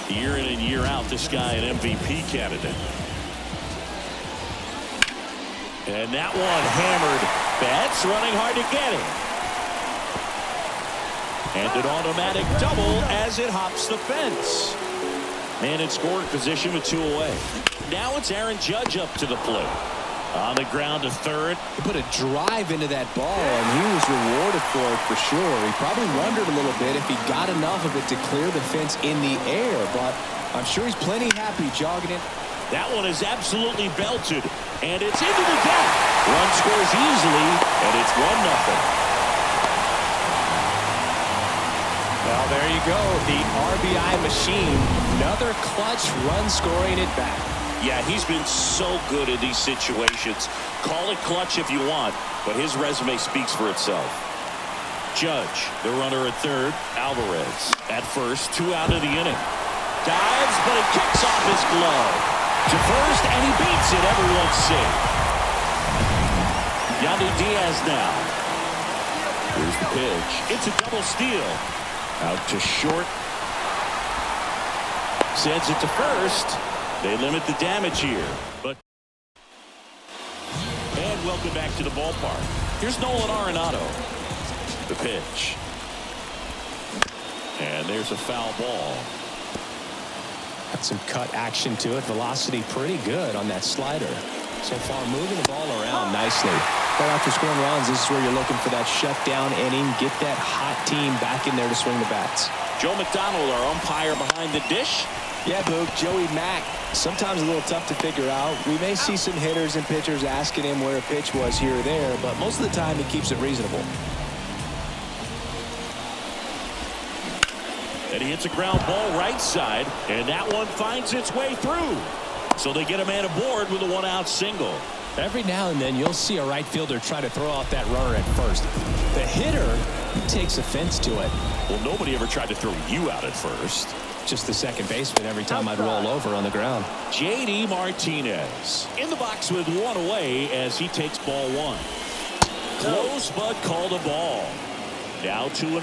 Year in and year out, this guy an MVP candidate. And that one hammered. Betts running hard to get it. And an automatic double as it hops the fence. Man in scoring position with 2 away. Now it's Aaron Judge up to the plate. On the ground to third. He put a drive into that ball, and he was rewarded for it for sure. He probably wondered a little bit if he got enough of it to clear the fence in the air, but I'm sure he's plenty happy jogging it. That one is absolutely belted, and it's into the gap. Run scores easily, and it's 1-0. Well, there you go. The RBI machine. Another clutch run scoring at bat. Yeah, he's been so good in these situations. Call it clutch if you want, but his resume speaks for itself. Judge, the runner at third. Alvarez at first. 2 out of the inning. Dives, but it kicks off his glove. To first, and he beats it. Everyone's safe. Yandy Diaz now. Here's the pitch. It's a double steal. Out to short. Sends it to first. They limit the damage here. And welcome back to the ballpark. Here's Nolan Arenado. The pitch. And there's a foul ball. Got some cut action to it. Velocity pretty good on that slider. So far moving the ball around nicely. But after scoring runs, this is where you're looking for that shutdown inning. Get that hot team back in there to swing the bats. Joe McDonald, our umpire behind the dish. Yeah, Boog, Joey Mack, sometimes a little tough to figure out. We may see some hitters and pitchers asking him where a pitch was here or there, but most of the time he keeps it reasonable. And he hits a ground ball right side, and that one finds its way through. So they get a man aboard with a 1-out single. Every now and then you'll see a right fielder try to throw out that runner at first. The hitter takes offense to it. Well, nobody ever tried to throw you out at first. Just the second baseman every time I'd roll over on the ground. J.D. Martinez in the box with 1 away as he takes ball 1. Close but called a ball. Now 2-0.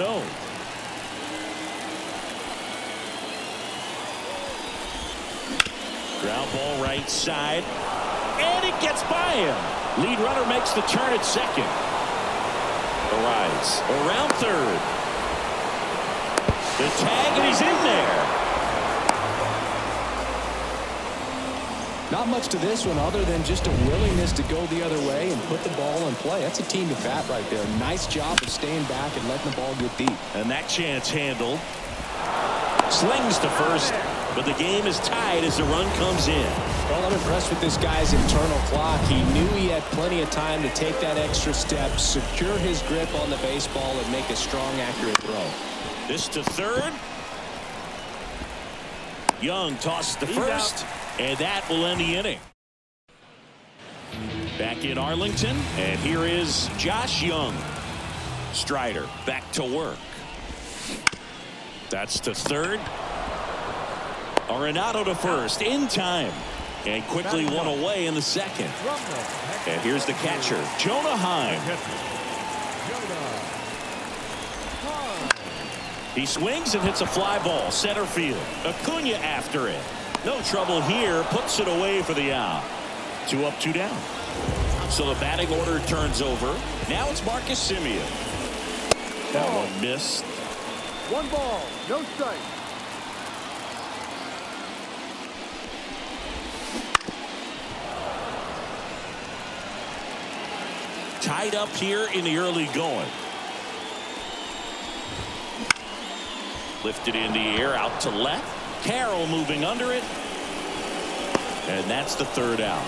Ground ball right side. And it gets by him. Lead runner makes the turn at second. Arise around third. The tag, and he's in there. Not much to this one other than just a willingness to go the other way and put the ball in play. That's a team at bat right there. Nice job of staying back and letting the ball get deep. And that chance handled. Slings to first, but the game is tied as the run comes in. Well, I'm impressed with this guy's internal clock. He knew he had plenty of time to take that extra step, secure his grip on the baseball, and make a strong, accurate throw. This to third. Young tosses to first, and that will end the inning. Back in Arlington, and here is Josh Young. Strider back to work. That's to third. Arenado to first in time. And quickly 1 away in the second. And here's the catcher, Jonah Heim. He swings and hits a fly ball center field. Acuna after it. No trouble here. Puts it away for the out. 2 up, 2 down. So the batting order turns over. Now it's Marcus Semien. That one missed. 1 ball, no strike. Tied up here in the early going. Lifted in the air out to left. Carroll moving under it. And that's the 3rd out.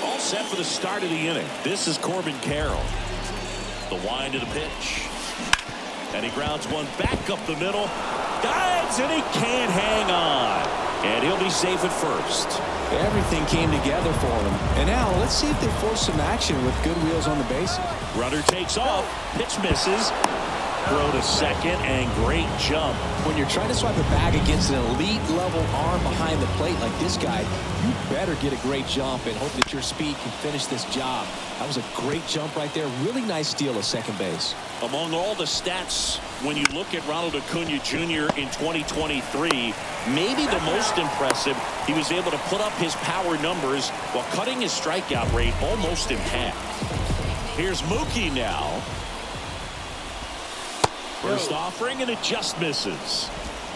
All set for the start of the inning. This is Corbin Carroll. The wind of the pitch. And he grounds one back up the middle. Dives, and he can't hang on. And he'll be safe at first. Everything came together for him. And now let's see if they force some action with good wheels on the bases. Runner takes off. Pitch misses. Throw to second and great jump. When you're trying to swipe a bag against an elite level arm behind the plate like this guy, you better get a great jump and hope that your speed can finish this job. That was a great jump right there. Really nice steal at second base. Among all the stats, when you look at Ronald Acuna Jr. in 2023, maybe the most impressive, he was able to put up his power numbers while cutting his strikeout rate almost in half. Here's Mookie now. First offering, and it just misses.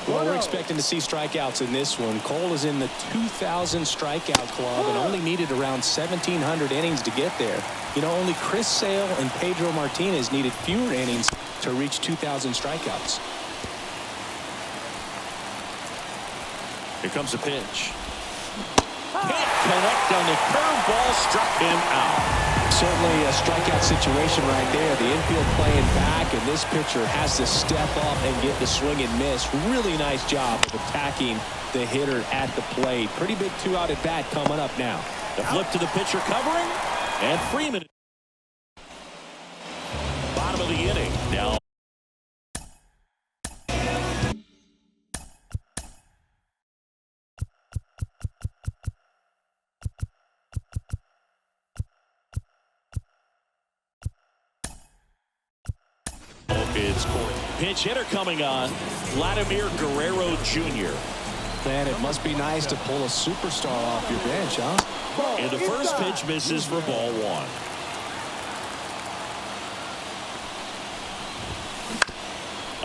Well, we're expecting to see strikeouts in this one. Cole is in the 2,000 strikeout club and only needed around 1,700 innings to get there. You know, only Chris Sale and Pedro Martinez needed fewer innings to reach 2,000 strikeouts. Here comes a pitch. Can't connect on the curveball, struck him out. Certainly a strikeout situation right there. The infield playing back, and this pitcher has to step up and get the swing and miss. Really nice job of attacking the hitter at the plate. Pretty big 2-out at bat coming up now. The flip to the pitcher covering, and Freeman. Bottom of the inning now. It's court. Pinch hitter coming on, Vladimir Guerrero Jr. Man, it must be nice to pull a superstar off your bench, huh? And the first pitch misses for ball one.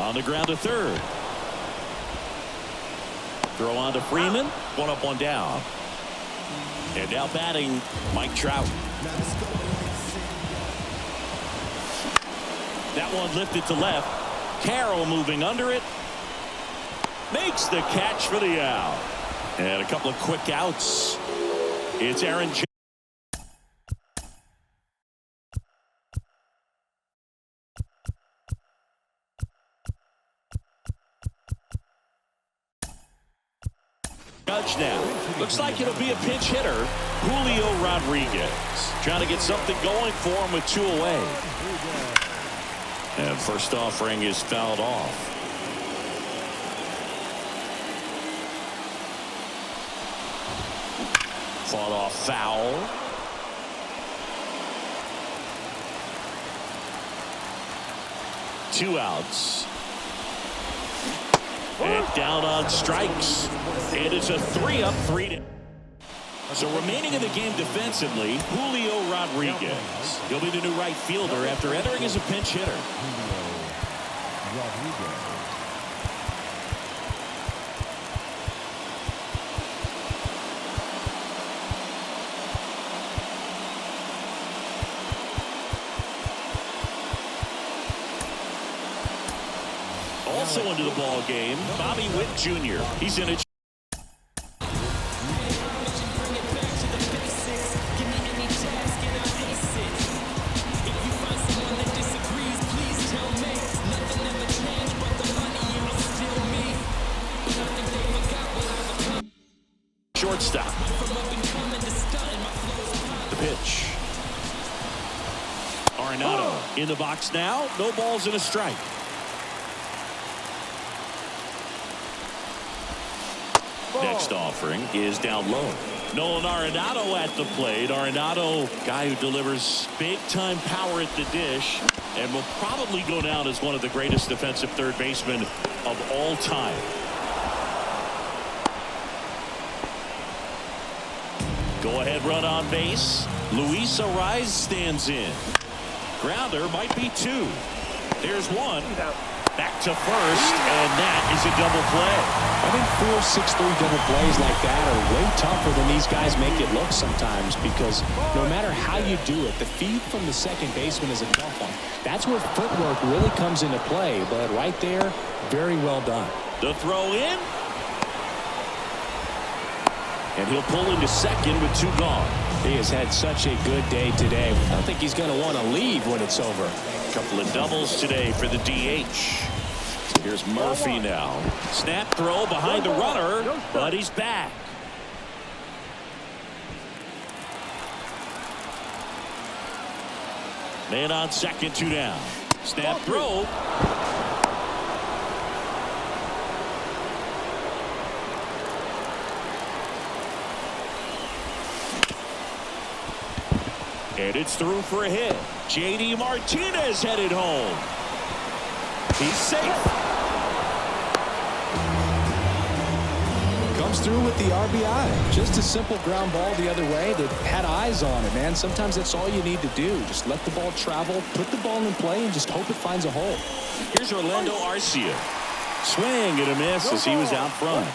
On the ground to third. Throw on to Freeman. One up, one down. And now batting, Mike Trout. That one lifted to left. Carroll moving under it. Makes the catch for the out. And a couple of quick outs. It's Aaron Judge now. Looks like it'll be a pinch hitter. Julio Rodriguez. Trying to get something going for him with 2 away. And first offering is fouled off. Fought off foul. Two outs. And down on strikes. And it's a 3-up, 3-down. So remaining in the game defensively, Julio Rodriguez. He'll be the new right fielder after entering as a pinch hitter. Also into the ball game, Bobby Witt Jr. He's in it. Shortstop. The pitch. Arenado in the box now. No balls and a strike. Next offering is down low. Nolan Arenado at the plate. Arenado, guy who delivers big-time power at the dish and will probably go down as one of the greatest defensive third basemen of all time. Go-ahead run on base. Luis Arraez stands in. Grounder might be 2. There's 1. Back to first, and that is a double play. I think 4, 6, 3 double plays like that are way tougher than these guys make it look sometimes, because no matter how you do it, the feed from the second baseman is a tough one. That's where footwork really comes into play, but right there, very well done. The throw in. And he'll pull into second with 2 gone. He has had such a good day today. I don't think he's going to want to leave when it's over. A couple of doubles today for the DH. Here's Murphy now. Snap throw behind the runner, but he's back. Man on second, 2 down. Snap throw. And it's through for a hit. J.D. Martinez headed home. He's safe. Comes through with the RBI. Just a simple ground ball the other way that had eyes on it, man. Sometimes that's all you need to do. Just let the ball travel, put the ball in play, and just hope it finds a hole. Here's Orlando Arcia. Swing and a miss as he was out front.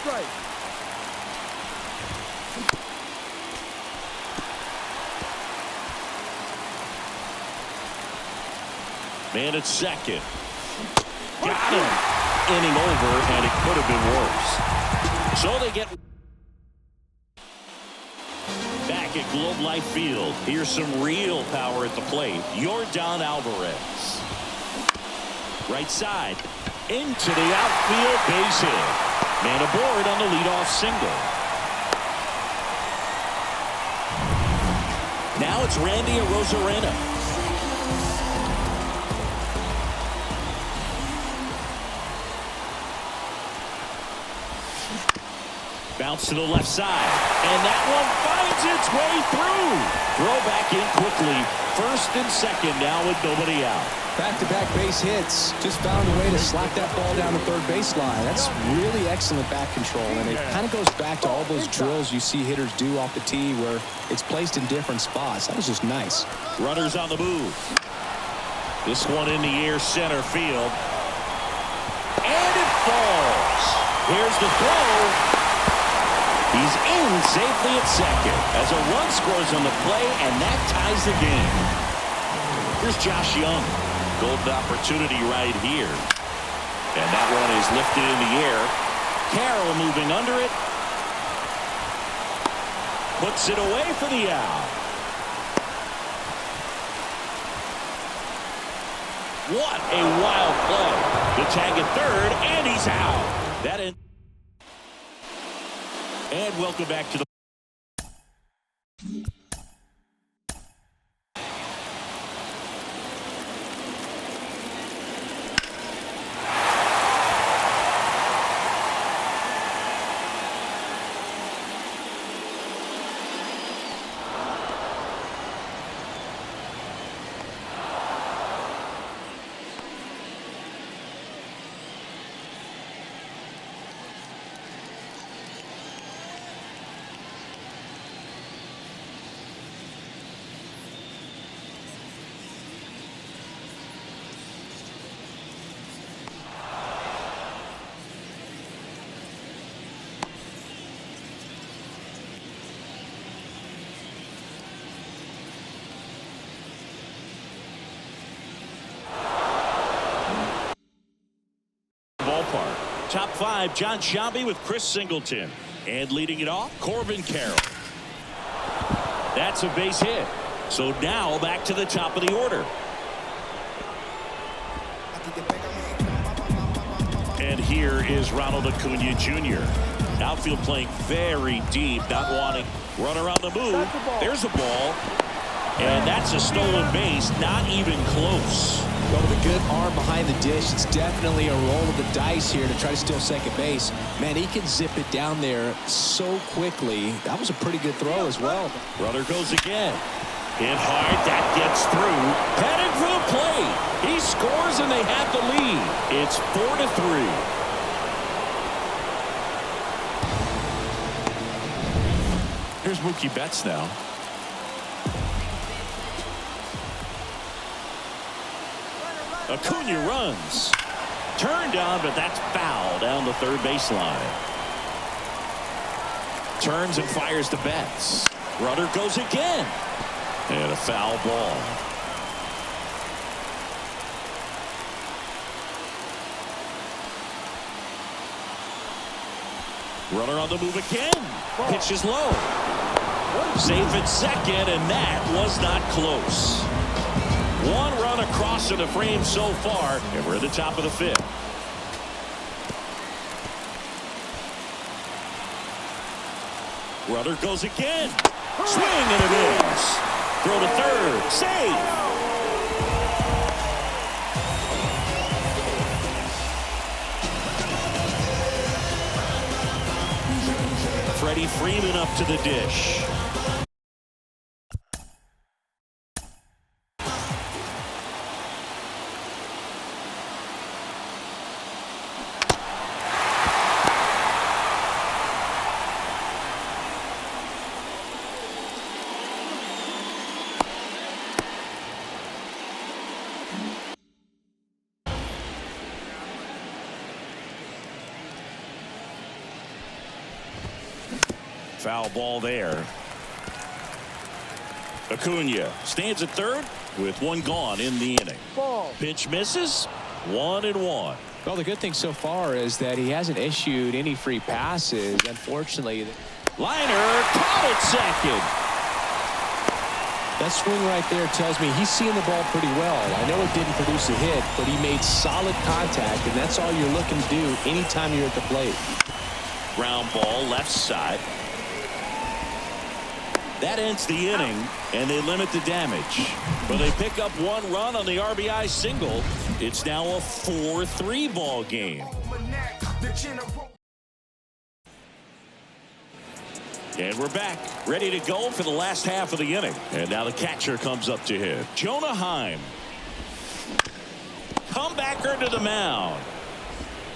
Man at second. Got him. Inning over, and it could have been worse. So they get back at Globe Life Field. Here's some real power at the plate. Yordan Alvarez. Right side. Into the outfield, base hit. Man aboard on the leadoff single. Now it's Randy Arozarena. Bounce to the left side, and that one finds its way through. Throw back in quickly. First and second now with nobody out. Back-to-back base hits. Just found a way to slap that ball down the third baseline. That's really excellent bat control, and it kind of goes back to all those drills you see hitters do off the tee where it's placed in different spots. That was just nice. Runners on the move. This one in the air, center field. And it falls. Here's the throw. He's in safely at second as a run scores on the play, and that ties the game. Here's Josh Young. Golden opportunity right here. And that one is lifted in the air. Carroll moving under it. Puts it away for the out. What a wild play. The tag at third, and he's out. That in. And welcome back to the ballpark. Top five, John Sciambi with Chris Singleton. And leading it off, Corbin Carroll. That's a base hit. So now back to the top of the order. And here is Ronald Acuna Jr. Outfield playing very deep, not wanting. Runner on the move. There's a ball. And that's a stolen base, not even close. But with a good arm behind the dish, it's definitely a roll of the dice here to try to steal second base. Man, he can zip it down there so quickly. That was a pretty good throw as well. Runner goes again. Hit hard, that gets through. Headed for the plate. He scores and they have the lead. It's 4-3. Here's Mookie Betts now. Acuna runs. Turned on, but that's foul down the third baseline. Turns and fires to Betts. Runner goes again. And a foul ball. Runner on the move again. Pitch is low. Safe at second, and that was not close. One run across in the frame so far, and we're at the top of the fifth. Runner goes again. Swing and a miss. Throw to third. Save. Freddie Freeman up to the dish. Foul ball there. Acuna stands at third with one gone in the inning. Ball. Pitch misses. 1-1. Well, the good thing so far is that he hasn't issued any free passes. Unfortunately, Liner caught at second. that swing right there tells me he's seeing the ball pretty well. I know it didn't produce a hit, but he made solid contact, and that's all you're looking to do anytime you're at the plate. Ground ball left side. That ends the inning, and they limit the damage. But they pick up one run on the RBI single. It's now a 4-3 ball game. And we're back, ready to go for the last half of the inning. And now the catcher comes up to hit. Jonah Heim. Comebacker to the mound.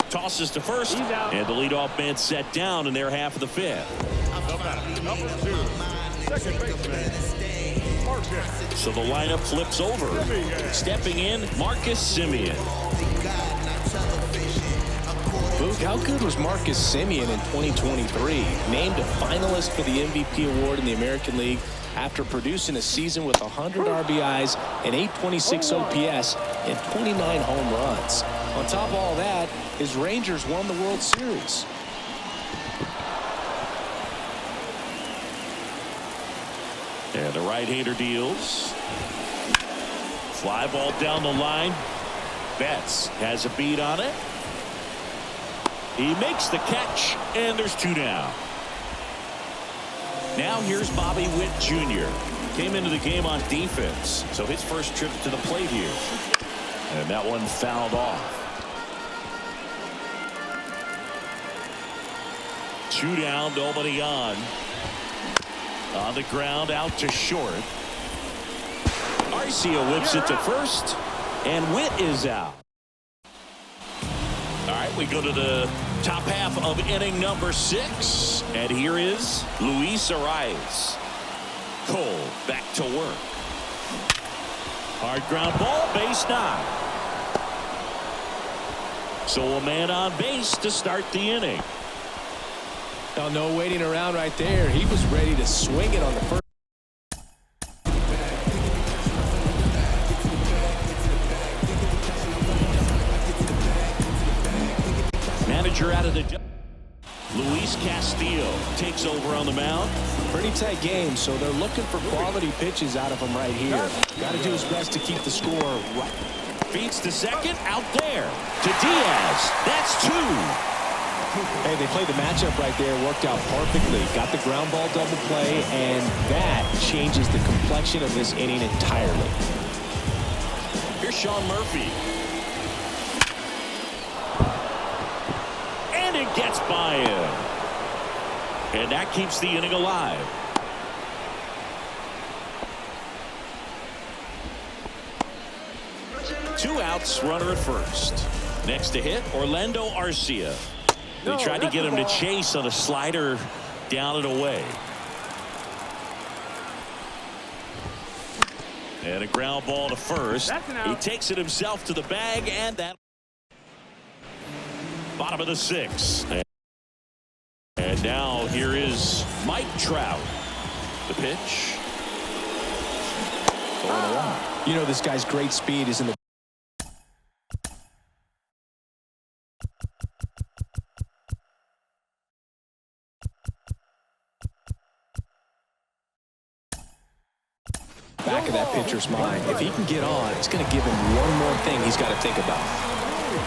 Tosses to first, and the leadoff man set down in their half of the fifth. Number 2. Second baseman. Marcus. So the lineup flips over. Stepping in, Marcus Semien. Boog, how good was Marcus Semien in 2023? Named a finalist for the MVP award in the American League after producing a season with 100 RBIs and 826 OPS and 29 home runs. On top of all that, his Rangers won the World Series. And the right-hander deals. Fly ball down the line. Betts has a beat on it. He makes the catch, and there's 2 down. Now here's Bobby Witt Jr. Came into the game on defense, so his first trip to the plate here. And that one fouled off. 2 down, nobody on. On the ground, out to short. Arcia whips it to first, and Witt is out. All right, we go to the top half of inning number 6, and here is Luis Arias. Cole back to work. Hard ground ball, base knock. So a man on base to start the inning. Now, no waiting around right there. He was ready to swing it on the first. Manager out of the... Luis Castillo takes over on the mound. Pretty tight game, so they're looking for quality pitches out of him right here. Got to do his best to keep the score right. Feeds to second, out there to Diaz. That's 2. Hey, they played the matchup right there, worked out perfectly. Got the ground ball double play, and that changes the complexion of this inning entirely. Here's Sean Murphy. And it gets by him. And that keeps the inning alive. Two outs, runner at first. Next to hit, Orlando Arcia. They tried to get him to chase on a slider down and away. And a ground ball to first. He takes it himself to the bag, and that bottom of the 6th. And now here is Mike Trout. The pitch. You know, this guy's great speed is in the back of that pitcher's mind. If he can get on, it's going to give him one more thing he's got to think about.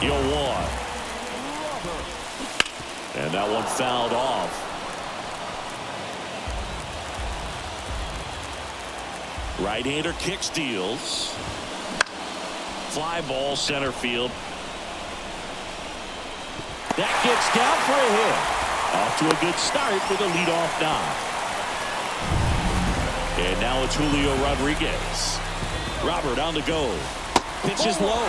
0-1. And that one fouled off. Right-hander kicks, deals. Fly ball center field. That gets down for a hit. Off to a good start with a leadoff knock. And now it's Julio Rodriguez. Robert on the go. Pitches low.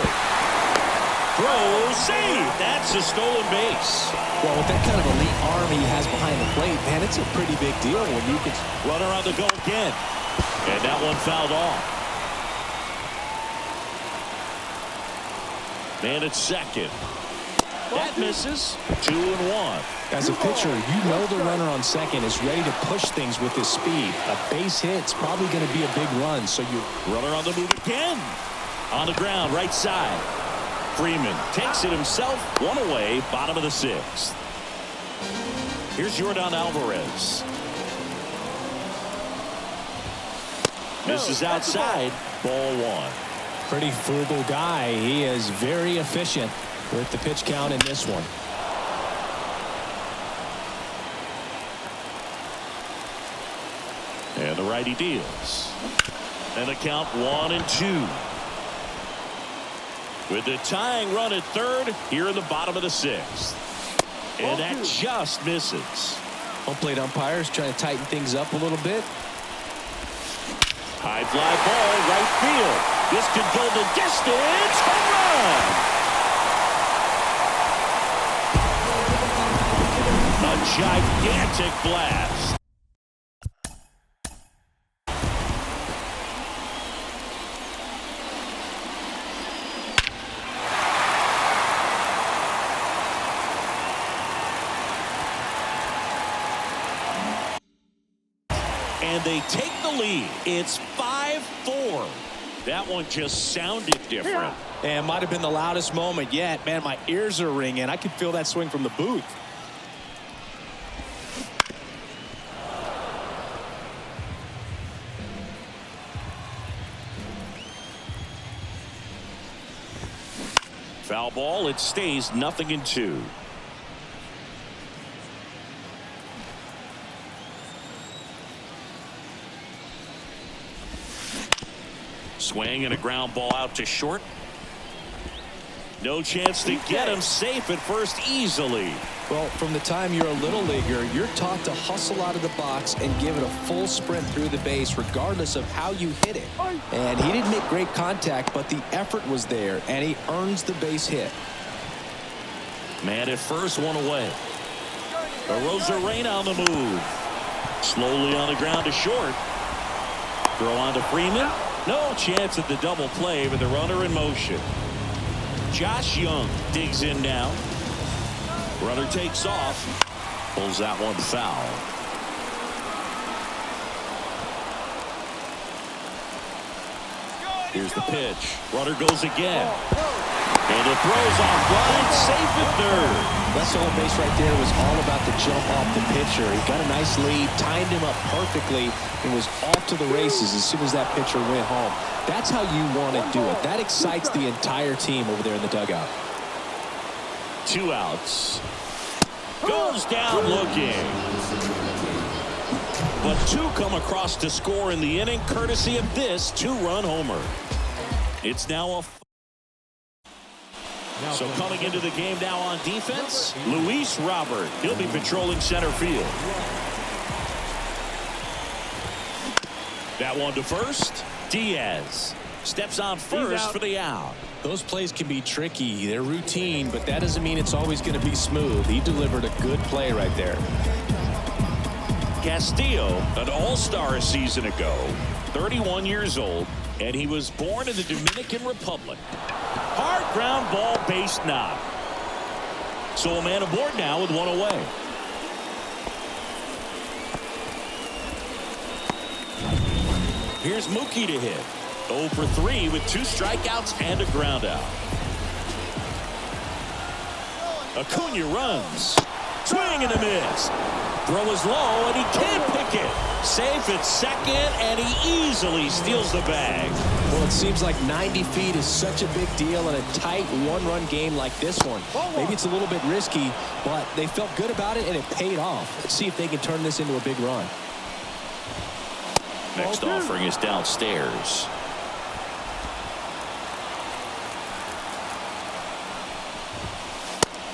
Throw, save. That's a stolen base. Well, with that kind of elite arm he has behind the plate, man, it's a pretty big deal when you can. Runner on the go again. And that one fouled off. Man at second. That misses. 2-1. As a pitcher, you know the runner on second is ready to push things with his speed. A base hit's probably going to be a big run, so you... Runner on the move again. On the ground, right side. Freeman takes it himself. One away, bottom of the sixth. Here's Yordan Alvarez. Misses outside. Ball one. Pretty frugal guy. He is very efficient with the pitch count in this one. And the righty deals. And the count 1-2. With the tying run at third here in the bottom of the sixth. And that just misses. Home plate umpires trying to tighten things up a little bit. High fly ball, right field. This could go the distance. Home run! A gigantic blast. And they take the lead. It's 5-4. That one just sounded different. And might have been the loudest moment yet. Man, my ears are ringing. I could feel that swing from the booth. Foul ball. It stays 0-2. Swing and a ground ball out to short. No chance to get him. Safe at first easily. Well, from the time you're a little leaguer, you're taught to hustle out of the box and give it a full sprint through the base regardless of how you hit it. And he didn't make great contact, but the effort was there, and he earns the base hit. Man at first, one away. Arozarena on the move. Slowly on the ground to short. Throw on to Freeman. No chance at the double play with the runner in motion. Josh Young digs in now. Runner takes off. Pulls that one foul. Here's the pitch. Runner goes again. And it throws off line. Safe at third. That stolen base right there was all about the jump off the pitcher. He got a nice lead, timed him up perfectly, and was off to the races as soon as that pitcher went home. That's how you want to do it. That excites the entire team over there in the dugout. 2 outs. Goes down looking. But 2 come across to score in the inning, courtesy of this 2-run homer. It's now a... So coming into the game now on defense, Luis Robert. He'll be patrolling center field. That one to first. Diaz steps on first for the out. Those plays can be tricky. They're routine, but that doesn't mean it's always going to be smooth. He delivered a good play right there. Castillo, an all-star a season ago, 31 years old, and he was born in the Dominican Republic. Hard ground ball, base knock. So a man aboard now with 1 away. Here's Mookie to hit. 0 for 3 with 2 strikeouts and a ground out. Acuna runs. Swing and a miss. Throw is low and he can't pick it. Safe at second and he easily steals the bag. Well, it seems like 90 feet is such a big deal in a tight 1-run game like this one. Maybe it's a little bit risky, but they felt good about it and it paid off. Let's see if they can turn this into a big run. Next offering is downstairs.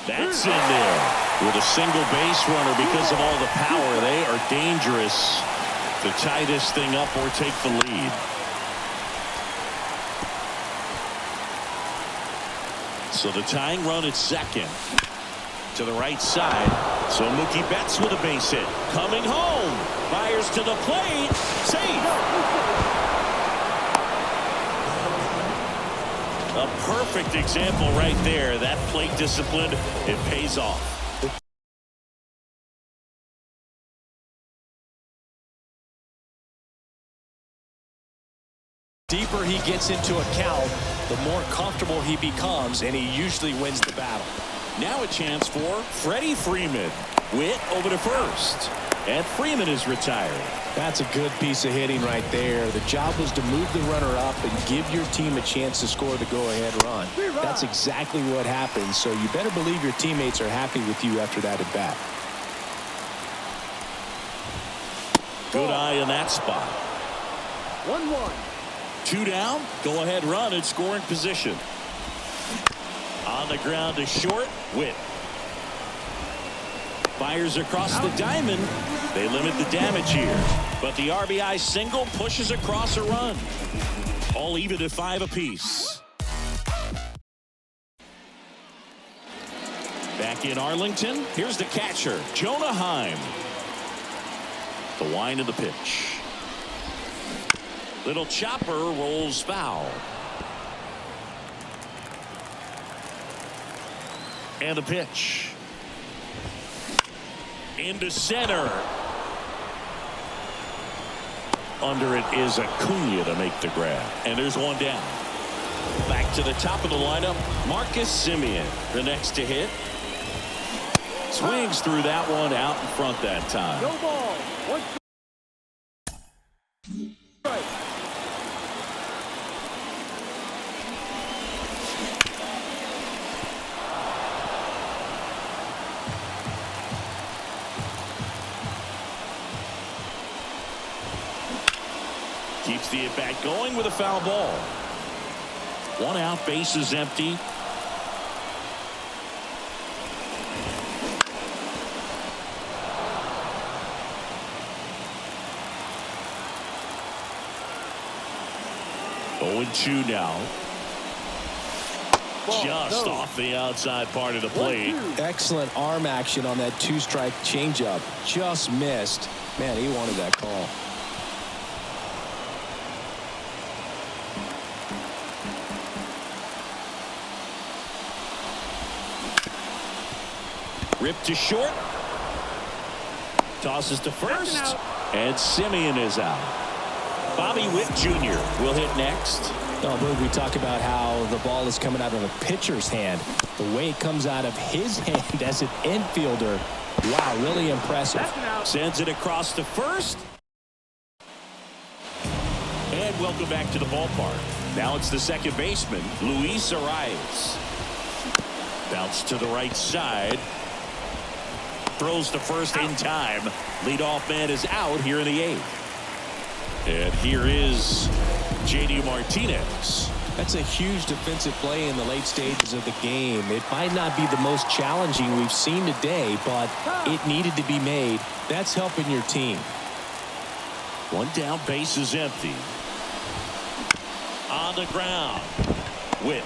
That's in there. With a single base runner because of all the power, they are dangerous to tie this thing up or take the lead. So the tying run at second. To the right side. So Mookie Betts with a base hit. Coming home. Fires to the plate. Safe. A perfect example right there. That plate discipline, it pays off. Deeper he gets into a count, the more comfortable he becomes, and he usually wins the battle. Now a chance for Freddie Freeman. Witt over to first. And Freeman is retired. That's a good piece of hitting right there. The job was to move the runner up and give your team a chance to score the go-ahead run. That's exactly what happened, so you better believe your teammates are happy with you after that at bat. Good eye in that spot. 1-1. 2 down. Go ahead run in scoring position. On the ground to short. Witt. Fires across the diamond. They limit the damage here. But the RBI single pushes across a run. All even at 5 apiece. Back in Arlington. Here's the catcher, Jonah Heim. The wind of the pitch. Little chopper rolls foul. And the pitch. Into center. Under it is Acuna to make the grab. And there's one down. Back to the top of the lineup, Marcus Semien, the next to hit. Swings through that one out in front that time. No ball. 1 strike. Keeps the at-bat going with a foul ball. 1 out, base is empty. Oh, 2 now. Just off the outside part of the plate. Excellent arm action on that 2-strike changeup. Just missed. Man, he wanted that call. Ripped to short. Tosses to first. And Semien is out. Bobby Witt Jr. will hit next. Oh, Boog, we talk about how the ball is coming out of a pitcher's hand. The way it comes out of his hand as an infielder. Wow, really impressive. Sends it across to first. And welcome back to the ballpark. Now it's the second baseman, Luis Arias. Bounce to the right side. Throws to first in time. Leadoff man is out here in the 8th. And here is J.D. Martinez. That's a huge defensive play in the late stages of the game. It might not be the most challenging we've seen today, but it needed to be made. That's helping your team. 1 down, base is empty. On the ground. Witt.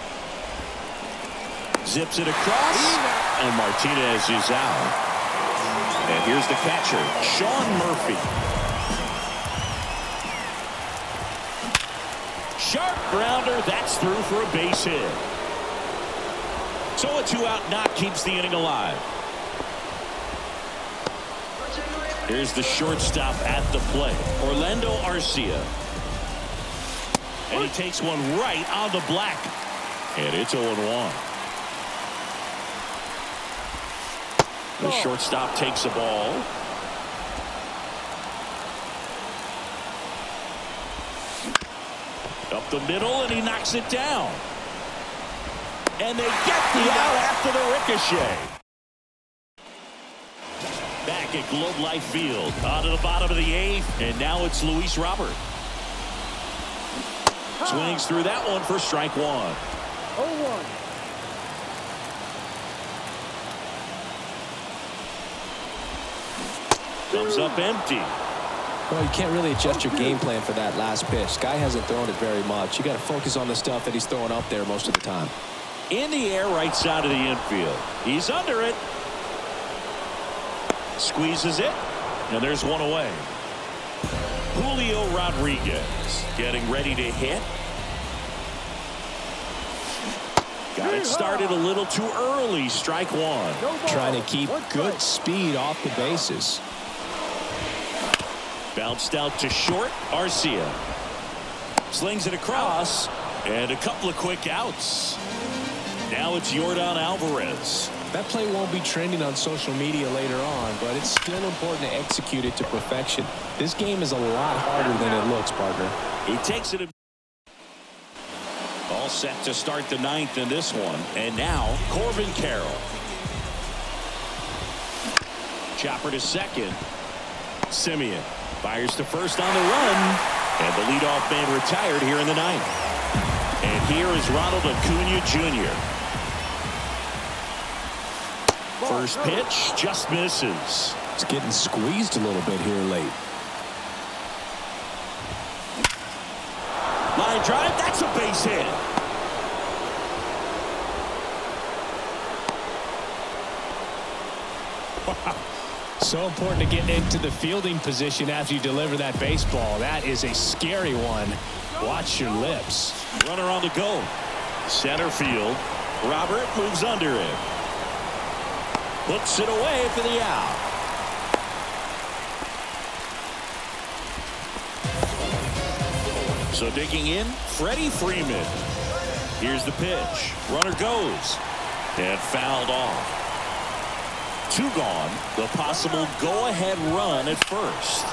Zips it across. And Martinez is out. And here's the catcher, Sean Murphy. Sharp grounder, that's through for a base hit. So a 2-out knock keeps the inning alive. Here's the shortstop at the plate, Orlando Arcia. And he takes one right on the black. And it's 0-1. The shortstop takes a ball. Up the middle, and he knocks it down. And they get the out after the ricochet. Back at Globe Life Field, on to the bottom of the 8th, and now it's Luis Robert. Swings through that one for strike 1. 0-1. Comes up empty. Well, you can't really adjust your game plan for that last pitch. Guy hasn't thrown it very much. You got to focus on the stuff that he's throwing up there most of the time. In the air, right side of the infield. He's under it. Squeezes it. And there's one away. Julio Rodriguez getting ready to hit. Got it started a little too early. Strike one. Trying to keep good speed off the bases. Bounced out to short. Arcia slings it across, and a couple of quick outs. Now it's Yordan Alvarez. That play won't be trending on social media later on, but it's still important to execute it to perfection. This game is a lot harder than it looks, partner. He takes it. All set to start the ninth in this one. And now Corbin Carroll. Chopper to second. Simeon fires to first on the run. And the leadoff man retired here in the ninth. And here is Ronald Acuna Jr. First pitch just misses. It's getting squeezed a little bit here late. Line drive, that's a base hit. So important to get into the fielding position after you deliver that baseball. That is a scary one. Watch your lips. Runner on the go. Center field. Robert moves under it. Hooks it away for the out. So digging in, Freddie Freeman. Here's the pitch. Runner goes. And fouled off. Two gone. The possible go-ahead run at first.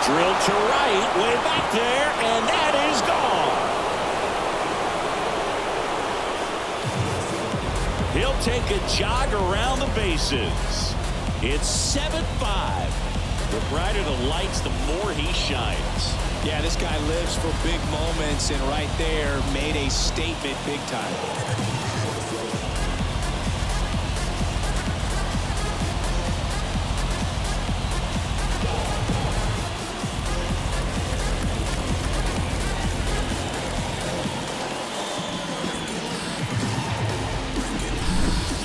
Drilled to right, way back there, and that is gone. He'll take a jog around the bases. It's 7-5. The brighter the lights, the more he shines. Yeah, this guy lives for big moments, and right there made a statement big time.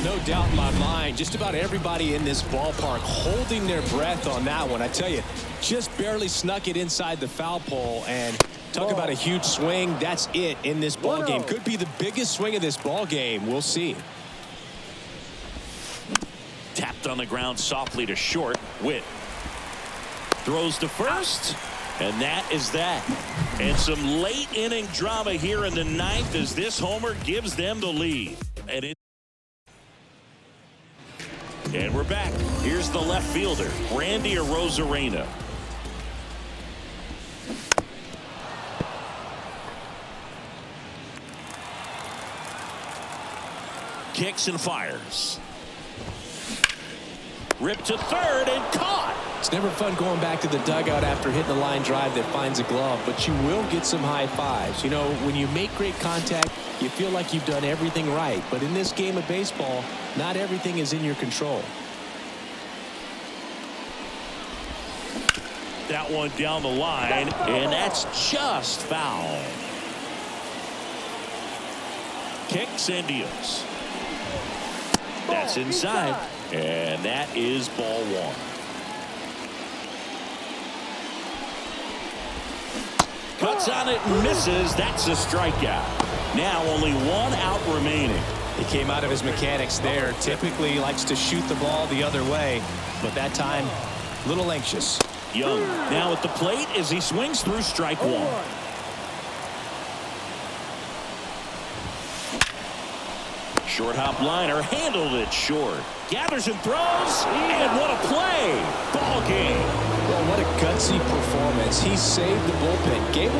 No doubt in my mind, just about everybody in this ballpark holding their breath on that one. I tell you, just barely snuck it inside the foul pole, and talk about a huge swing. That's it in this ball game. Could be the biggest swing of this ball game. We'll see. Tapped on the ground softly to short. Witt throws to first, and that is that. And some late inning drama here in the ninth as this homer gives them the lead. And we're back. Here's the left fielder, Randy Arozarena. Kicks and fires. Ripped to third and caught. It's never fun going back to the dugout after hitting a line drive that finds a glove, but you will get some high fives. You know, when you make great contact, you feel like you've done everything right. But in this game of baseball, not everything is in your control. That one down the line, and that's just foul. Kicks and deals. That's inside, and that is ball one. Cuts on it and misses. That's a strikeout. Now only one out remaining. He came out of his mechanics there. Typically likes to shoot the ball the other way, but that time a little anxious. Young now at the plate as he swings through strike one. Short hop liner, handled it short. Gathers and throws, and what a play. Ball game. Well, what a gutsy performance. He saved the bullpen. Gave